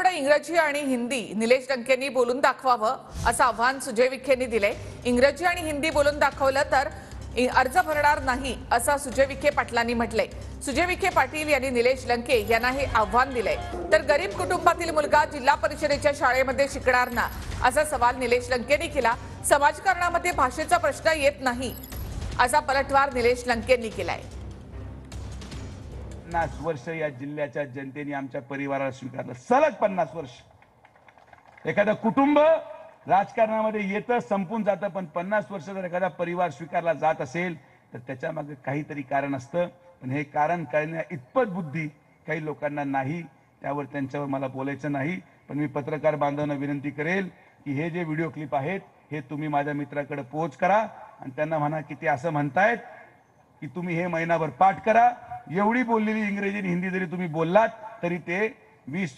तेवढं इंग्रजी आणि हिंदी निलेश लंकेंनी बोलून दाखवावं असं आव्हान सुजय विखेंनी दिले। इंग्रजी आणि हिंदी बोलून दाखवलं तर अर्ज भरणार नाही असं सुजय विखे पाटलांनी म्हटलंय। सुजय विखे पाटील यांनी निलेश लंके यांना हे आव्हान दिलंय। तर गरीब कुटुंबातील मुलगा जिल्हा परिषदेच्या शाळेमध्ये शिकणार ना असा सवाल निलेश लंकेंनी केला। समाजकारणामध्ये भाषेचा प्रश्न येत नाही असा पलटवार निलेश लंकेंनी केलाय। 50 वर्ष या जिल्ह्याच्या जनतेने आमच्या परिवाराला स्वीकारलं, सलग 50 वर्ष। एखादा कुटुंब राजकारणामध्ये येतं संपून जातं, पण 50 वर्ष जर एखादा परिवार स्वीकारला जात असेल तर त्याच्या मागे काहीतरी कारण असतं। पण हे कारण कळण्या इतपत बुद्धी काही लोकांना नाही, त्यावर त्यांच्यावर मला बोलायचं नाही। पण मी पत्रकार बांधवांना विनंती करेल की हे जे व्हिडिओ क्लिप आहेत हे तुम्ही माझ्या मित्राकडे पोहोच करा आणि त्यांना म्हणा की ते असं म्हणतायत की तुम्ही हे महिनाभर पाठ करा। एवढी बोललेली इंग्रजी आणि हिंदी जरी तुम्ही बोललात तरी ते 20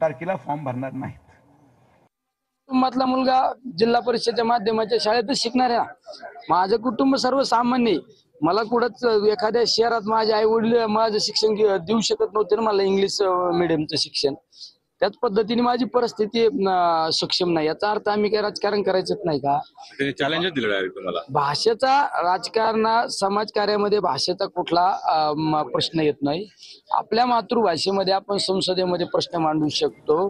तारखेला फॉर्म भरणार नाहीत। कुटुंबातला मुलगा जिल्हा परिषदेच्या माध्यमाच्या शाळेतच शिकणार आहे। माझं कुटुंब सर्वसामान्य, मला कुठंच एखाद्या शहरात माझे आई वडील माझं शिक्षण देऊ शकत नव्हते ना, मला इंग्लिश मीडियमचं शिक्षण। त्याच पद्धतीने माझी परिस्थिती सक्षम नाही, याचा अर्थ आम्ही काय राजकारण करायचंच नाही का? चॅलेंज दिलं डायरेक्ट तुम्हाला। भाषेचा समाजकार्यामध्ये भाषेचा कुठला प्रश्न येत नाही। आपल्या मातृभाषेमध्ये आपण संसदेमध्ये प्रश्न मांडू शकतो।